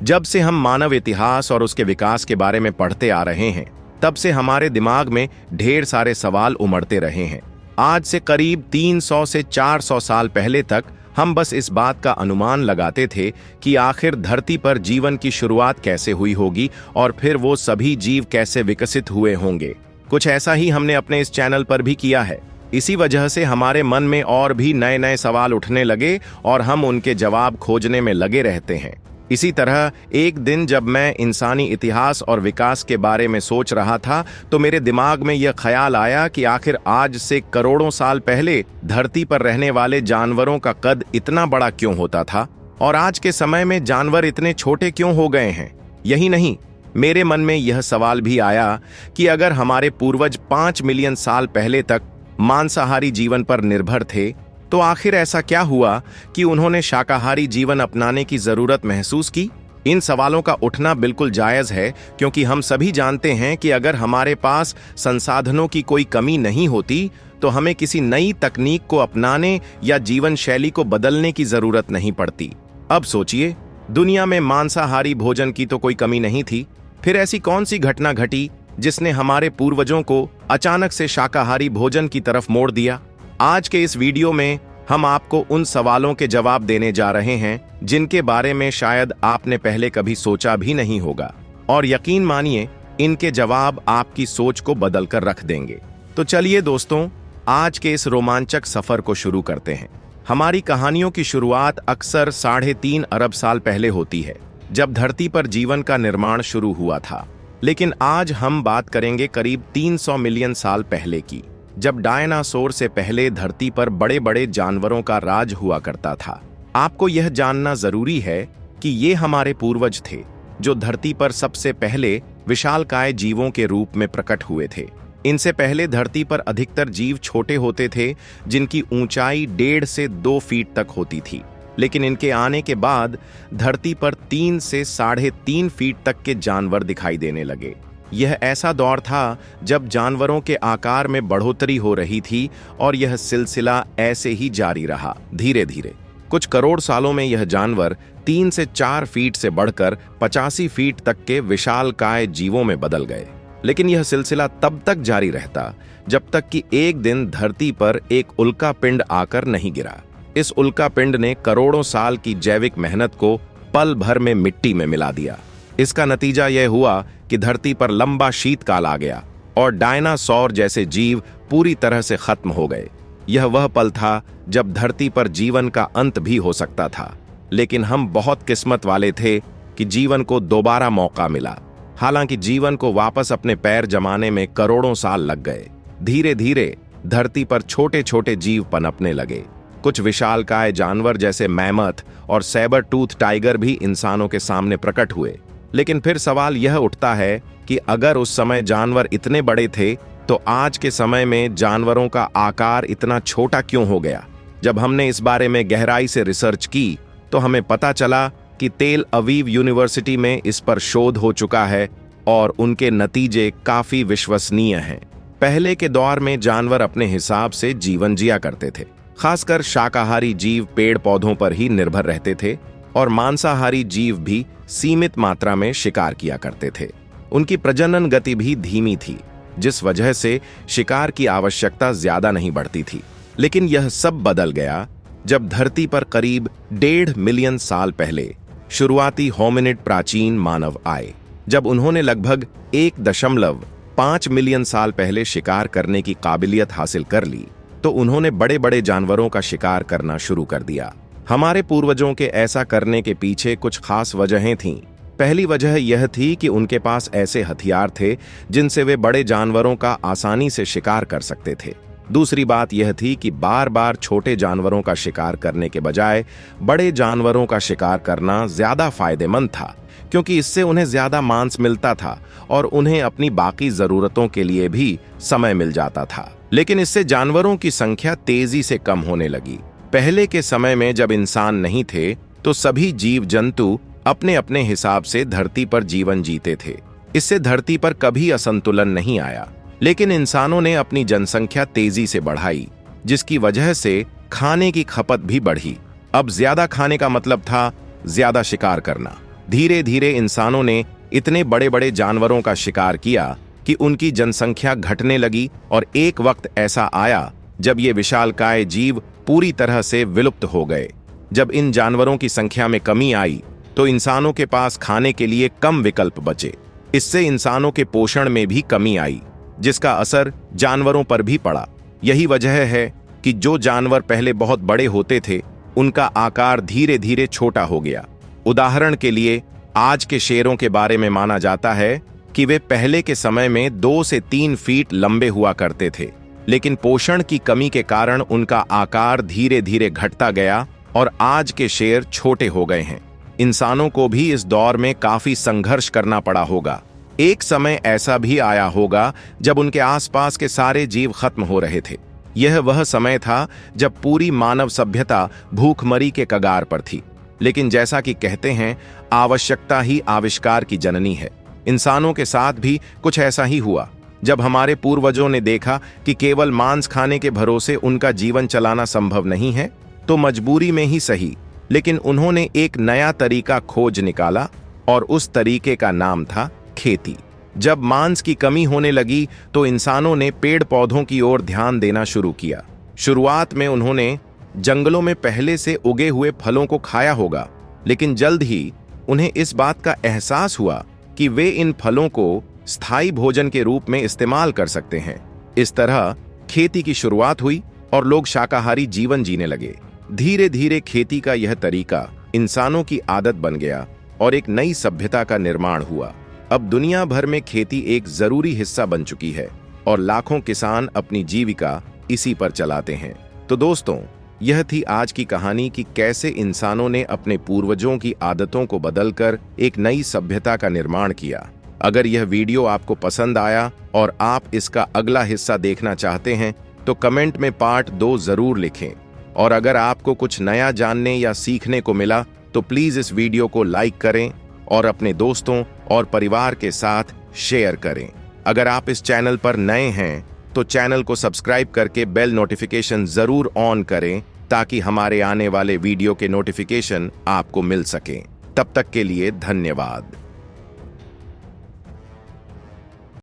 जब से हम मानव इतिहास और उसके विकास के बारे में पढ़ते आ रहे हैं, तब से हमारे दिमाग में ढेर सारे सवाल उमड़ते रहे हैं। आज से करीब 300 से 400 साल पहले तक हम बस इस बात का अनुमान लगाते थे कि आखिर धरती पर जीवन की शुरुआत कैसे हुई होगी और फिर वो सभी जीव कैसे विकसित हुए होंगे। कुछ ऐसा ही हमने अपने इस चैनल पर भी किया है। इसी वजह से हमारे मन में और भी नए नए सवाल उठने लगे और हम उनके जवाब खोजने में लगे रहते हैं। इसी तरह एक दिन जब मैं इंसानी इतिहास और विकास के बारे में सोच रहा था, तो मेरे दिमाग में यह ख्याल आया कि आखिर आज से करोड़ों साल पहले धरती पर रहने वाले जानवरों का कद इतना बड़ा क्यों होता था और आज के समय में जानवर इतने छोटे क्यों हो गए हैं। यही नहीं, मेरे मन में यह सवाल भी आया कि अगर हमारे पूर्वज 5 मिलियन साल पहले तक मांसाहारी जीवन पर निर्भर थे, तो आखिर ऐसा क्या हुआ कि उन्होंने शाकाहारी जीवन अपनाने की जरूरत महसूस की। इन सवालों का उठना बिल्कुल जायज है, क्योंकि हम सभी जानते हैं कि अगर हमारे पास संसाधनों की कोई कमी नहीं होती तो हमें किसी नई तकनीक को अपनाने या जीवन शैली को बदलने की जरूरत नहीं पड़ती। अब सोचिए, दुनिया में मांसाहारी भोजन की तो कोई कमी नहीं थी, फिर ऐसी कौन सी घटना घटी जिसने हमारे पूर्वजों को अचानक से शाकाहारी भोजन की तरफ मोड़ दिया। आज के इस वीडियो में हम आपको उन सवालों के जवाब देने जा रहे हैं जिनके बारे में शायद आपने पहले कभी सोचा भी नहीं होगा, और यकीन मानिए इनके जवाब आपकी सोच को बदल कर रख देंगे। तो चलिए दोस्तों, आज के इस रोमांचक सफर को शुरू करते हैं। हमारी कहानियों की शुरुआत अक्सर 3.5 अरब साल पहले होती है, जब धरती पर जीवन का निर्माण शुरू हुआ था। लेकिन आज हम बात करेंगे करीब 300 मिलियन साल पहले की, जब डायनासोर से पहले धरती पर बड़े बड़े जानवरों का राज हुआ करता था। आपको यह जानना जरूरी है कि ये हमारे पूर्वज थे जो धरती पर सबसे पहले विशालकाय जीवों के रूप में प्रकट हुए थे। इनसे पहले धरती पर अधिकतर जीव छोटे होते थे, जिनकी ऊंचाई 1.5 से 2 फीट तक होती थी। लेकिन इनके आने के बाद धरती पर 3 से 3.5 फीट तक के जानवर दिखाई देने लगे। यह ऐसा दौर था जब जानवरों के आकार में बढ़ोतरी हो रही थी, और यह सिलसिला ऐसे ही जारी रहा। धीरे धीरे कुछ करोड़ सालों में यह जानवर 3 से 4 फीट से बढ़कर 85 फीट तक के विशालकाय जीवों में बदल गए। लेकिन यह सिलसिला तब तक जारी रहता जब तक कि एक दिन धरती पर एक उल्का पिंड आकर नहीं गिरा। इस उल्का पिंड ने करोड़ों साल की जैविक मेहनत को पल भर में मिट्टी में मिला दिया। इसका नतीजा यह हुआ कि धरती पर लंबा शीतकाल आ गया और डायनासोर जैसे जीव पूरी तरह से खत्म हो गए। यह वह पल था जब धरती पर जीवन का अंत भी हो सकता था, लेकिन हम बहुत किस्मत वाले थे कि जीवन को दोबारा मौका मिला। हालांकि जीवन को वापस अपने पैर जमाने में करोड़ों साल लग गए। धीरे धीरे धरती पर छोटे छोटे जीव पनपने लगे। कुछ विशालकाय जानवर जैसे मैमथ और सैबर टूथ टाइगर भी इंसानों के सामने प्रकट हुए। लेकिन फिर सवाल यह उठता है कि अगर उस समय जानवर इतने बड़े थे, तो आज के समय में जानवरों का आकार इतना छोटा क्यों हो गया। जब हमने इस बारे में गहराई से रिसर्च की, तो हमें पता चला कि तेल अवीव यूनिवर्सिटी में इस पर शोध हो चुका है और उनके नतीजे काफी विश्वसनीय हैं। पहले के दौर में जानवर अपने हिसाब से जीवन जिया करते थे। खासकर शाकाहारी जीव पेड़ पौधों पर ही निर्भर रहते थे, और मांसाहारी जीव भी सीमित मात्रा में शिकार किया करते थे। उनकी प्रजनन गति भी धीमी थी, जिस वजह से शिकार की आवश्यकता ज्यादा नहीं बढ़ती थी। लेकिन यह सब बदल गया जब धरती पर करीब 1.5 मिलियन साल पहले शुरुआती होमिनिड प्राचीन मानव आए। जब उन्होंने लगभग 1.5 मिलियन साल पहले शिकार करने की काबिलियत हासिल कर ली, तो उन्होंने बड़े बड़े जानवरों का शिकार करना शुरू कर दिया। हमारे पूर्वजों के ऐसा करने के पीछे कुछ खास वजहें थीं। पहली वजह यह थी कि उनके पास ऐसे हथियार थे जिनसे वे बड़े जानवरों का आसानी से शिकार कर सकते थे। दूसरी बात यह थी कि बार बार छोटे जानवरों का शिकार करने के बजाय बड़े जानवरों का शिकार करना ज्यादा फायदेमंद था, क्योंकि इससे उन्हें ज्यादा मांस मिलता था और उन्हें अपनी बाकी जरूरतों के लिए भी समय मिल जाता था। लेकिन इससे जानवरों की संख्या तेजी से कम होने लगी। पहले के समय में जब इंसान नहीं थे, तो सभी जीव जंतु अपने अपने हिसाब से धरती पर जीवन जीते थे। इससे धरती पर कभी असंतुलन नहीं आया। लेकिन इंसानों ने अपनी जनसंख्या तेजी से बढ़ाई, जिसकी वजह से खाने की खपत भी बढ़ी। अब ज्यादा खाने का मतलब था ज्यादा शिकार करना। धीरे धीरे इंसानों ने इतने बड़े बड़े जानवरों का शिकार किया कि उनकी जनसंख्या घटने लगी और एक वक्त ऐसा आया जब ये विशालकाय जीव पूरी तरह से विलुप्त हो गए। जब इन जानवरों की संख्या में कमी आई तो इंसानों के पास खाने के लिए कम विकल्प बचे। इससे इंसानों के पोषण में भी कमी आई, जिसका असर जानवरों पर भी पड़ा। यही वजह है कि जो जानवर पहले बहुत बड़े होते थे उनका आकार धीरे धीरे छोटा हो गया। उदाहरण के लिए आज के शेरों के बारे में माना जाता है कि वे पहले के समय में 2 से 3 फीट लंबे हुआ करते थे, लेकिन पोषण की कमी के कारण उनका आकार धीरे धीरे घटता गया और आज के शेर छोटे हो गए हैं। इंसानों को भी इस दौर में काफी संघर्ष करना पड़ा होगा। एक समय ऐसा भी आया होगा जब उनके आसपास के सारे जीव खत्म हो रहे थे। यह वह समय था जब पूरी मानव सभ्यता भूखमरी के कगार पर थी। लेकिन जैसा कि कहते हैं, आवश्यकता ही आविष्कार की जननी है। इंसानों के साथ भी कुछ ऐसा ही हुआ। जब हमारे पूर्वजों ने देखा कि केवल मांस खाने के भरोसे उनका जीवन चलाना संभव नहीं है, तो मजबूरी में ही सही, लेकिन उन्होंने एक नया तरीका खोज निकाला और उस तरीके का नाम था खेती। जब मांस की कमी होने लगी तो इंसानों ने पेड़ पौधों की ओर ध्यान देना शुरू किया। शुरुआत में उन्होंने जंगलों में पहले से उगे हुए फलों को खाया होगा, लेकिन जल्द ही उन्हें इस बात का एहसास हुआ कि वे इन फलों को स्थायी भोजन के रूप में इस्तेमाल कर सकते हैं। इस तरह खेती की शुरुआत हुई और लोग शाकाहारी जीवन जीने लगे। धीरे धीरे खेती का यह तरीका इंसानों की आदत बन गया और एक नई सभ्यता का निर्माण हुआ। अब दुनिया भर में खेती एक जरूरी हिस्सा बन चुकी है और लाखों किसान अपनी जीविका इसी पर चलाते हैं। तो दोस्तों, यह थी आज की कहानी कि कैसे इंसानों ने अपने पूर्वजों की आदतों को बदलकर एक नई सभ्यता का निर्माण किया। अगर यह वीडियो आपको पसंद आया और आप इसका अगला हिस्सा देखना चाहते हैं तो कमेंट में पार्ट 2 जरूर लिखें। और अगर आपको कुछ नया जानने या सीखने को मिला तो प्लीज इस वीडियो को लाइक करें और अपने दोस्तों और परिवार के साथ शेयर करें। अगर आप इस चैनल पर नए हैं तो चैनल को सब्सक्राइब करके बेल नोटिफिकेशन जरूर ऑन करें ताकि हमारे आने वाले वीडियो के नोटिफिकेशन आपको मिल सकें। तब तक के लिए धन्यवाद।